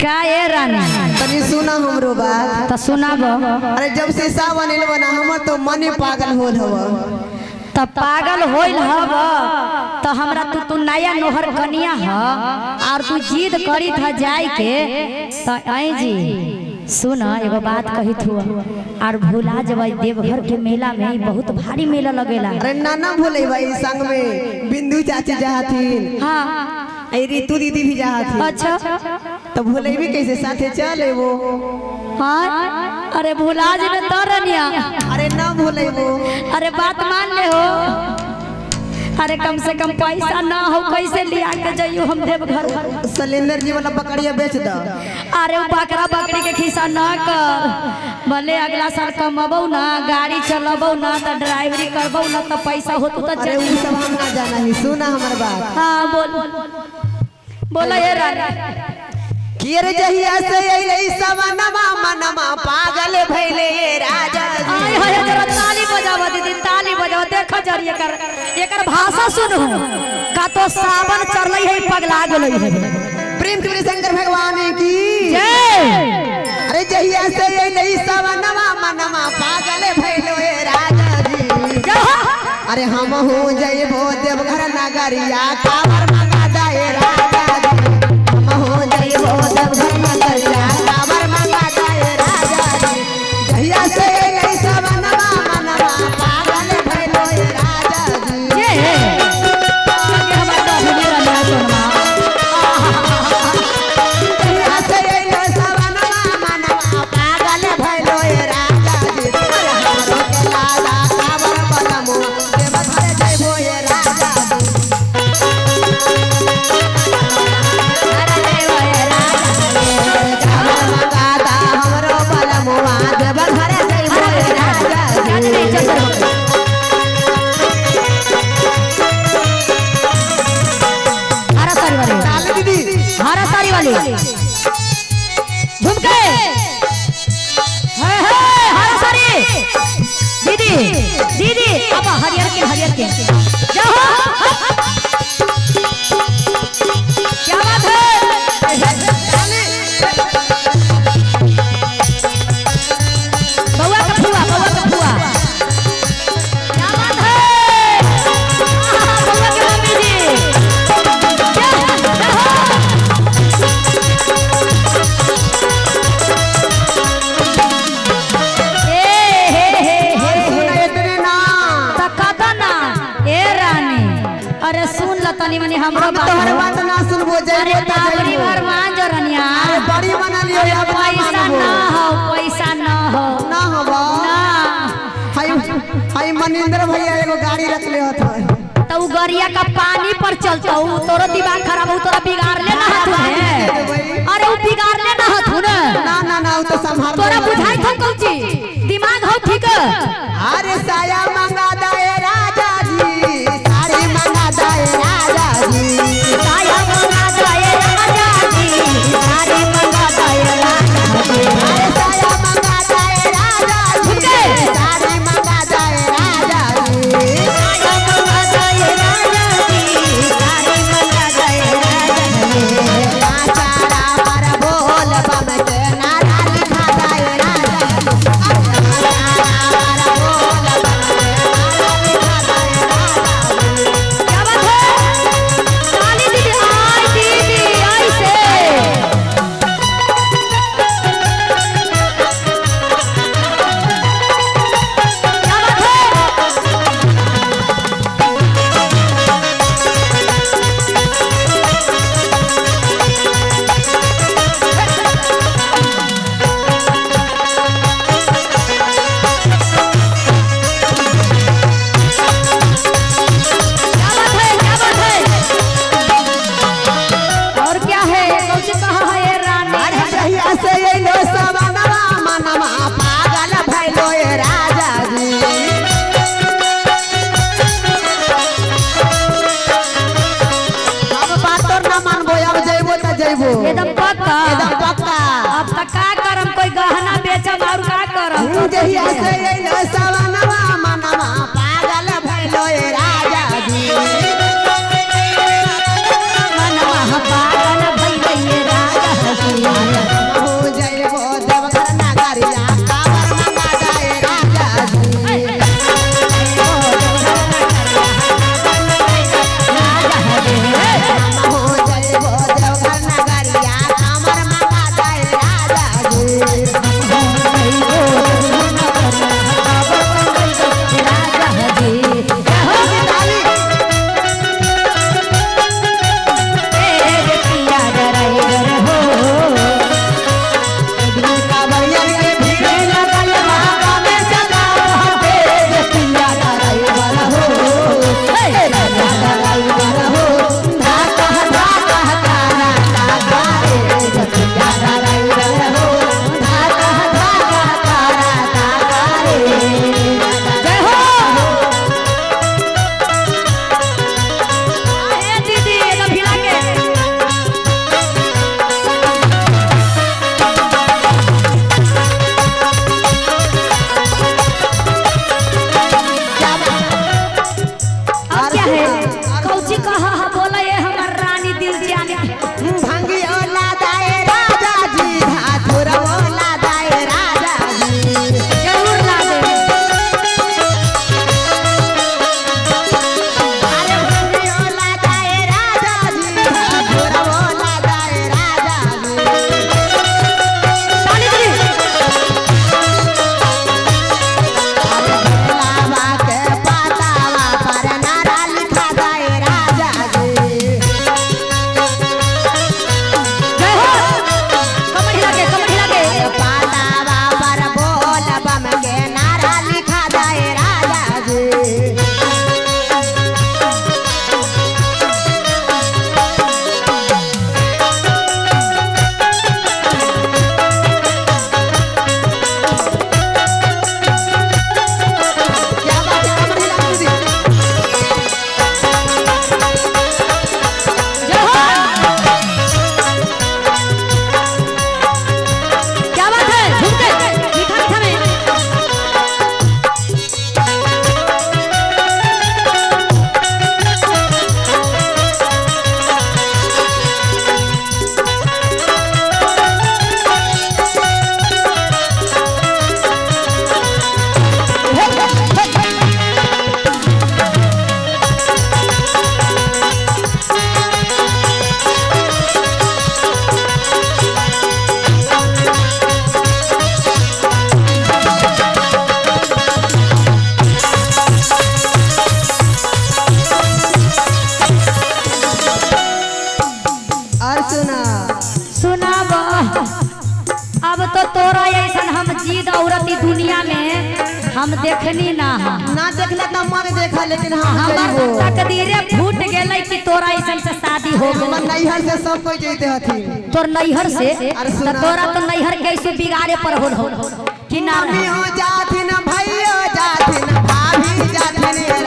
का ए रानी तनी सुना हमरो बात तो सुनाब। अरे जब से सावन एल बना हमर तो मने पागल होल हव। तो पागल होइल हव तो हमरा तू नया नोहर कनिया ह और तू जिद करी था जाए के तो आई जी सुन एगो बात कही थू और भूला जब देवघर के मेला में बहुत भारी मेला लगेला। अरे नाना भूले भाई संग में बिंदु चाची जाहथिन। हाँ आई रितु दीदी भी जाहथिन। अच्छा तो भूले भी कैसे साथे चले वो। हाँ अरे भूला जी ने तो रनिया। अरे ना भूले वो। अरे बात मान ले हो। अरे कम से कम पैसा ना हो कैसे लिया के जाइयो हम देवघर। सिलेंडर जी वाला बकरिया बेच दो। अरे बकरा बकरी के खिस्सा ना कर भले अगला साल कमबो ना गाड़ी चलबो ना तो ड्राइवरी करबो ना तो पैसा हो तो अरे वो सब हम ना जाना ही सुना हमर बात। हाँ बोल बोला ये रानी किर जहिया से अइले सवनमा मनमा पागल भइले राजा जी। आय हाय जरा ताली बजावा दीदी ताली बजावा देख जर एकर भाषा सुनो का तो सावन चढ़लै है पगला गेलै है। प्रेम से शंकर भगवान की जय। अरे जहिया से अइले सवनमा मनमा पागल भइले राजा जी। अरे हम हो जइबो देवघर नगरिया कावर मंगा दाए राजा जी। हम हो जइबो देवघर नगरिया कावर मंगा दाए राजा जी। जहिया से अइले सवनमा मनमा पागल भइले राजा जी। ये हमर तो मेरा ना सुनवा। जहिया से अइले सवनमा मनमा पागल भइले राजा जी। अरे हमरो के लाला कावर बनमो देवघर जइबो राजा जी। हरा साड़ी वाली झुमके हरा साड़ी दीदी दीदी अब हरियर के जाओ। क्या बात है बउआ का फुआ क्या बात है बउआ की मम्मी जी अरे सुन ल तनी मनी हमरो तोहर बात ना सुनबो अरे जइबो त बड़ी बार मान जो रनिया। अरे बड़ी बना लियो या पैसा ना हो ना हवा ना हाय मनिंद्र भैया एगो गाड़ी रख ले हथ तो गरिया का पानी पर चलता हूँ तोरो दिमाग खराब हो तोरा बिगाड़ ले ना हथु है। अरे वो बिगाड़ ले ना हथु ना वो तो संभाल तोरा बुझाई था कौची दिमाग हो ठीक अरे साया मंगा दाए राजा जी। साड़ी मंगा दाए राजा जी। साया मंगा दाए राजा जी साड़ी मंगा दाए राजा जी। अरे साया मंगा दाए राजा जी। साड़ी मंगा दाए राजा जी। साया मंगा दाए राजा जी साड़ी मंगा दाए राजा जी। नाचारा पर बोल बम के नारा लिखा दाए राजा जी। नाचारा पर बोल बम के नारा लिखा दाए राजा जी। क्या बात है काली दीदी आई से क्या बात है क्या बात है और क्या है कौन सी कहा है ये रानी। अरे जहिया से अइलो सवनमा मनमा पागल भइलो राजा जी। अब बात तो ना मानबो अब जइबो त जइबो एकदम पक्का अब तक का करम कोई गहना बेचम और का करम। जहिया से अइलो सवनमा मनमा पागल भइलो राजा जी। मनवा पागल भइलै हम देखनी ना हम ना देखले त मर देखा लेकिन हम हमर जइबो तकदीरे फूट गेलै कि तोरा ऐसन से शादी हो हमर गेलै नैहर से सब कोई जइते हथिन तोर नैहर से अरे तो सुना। तोरा तो नैहर कैसे बिगाड़े पर हो कि ना मम्मी हो जाथिन भैया जाथिन भाभी जाथिन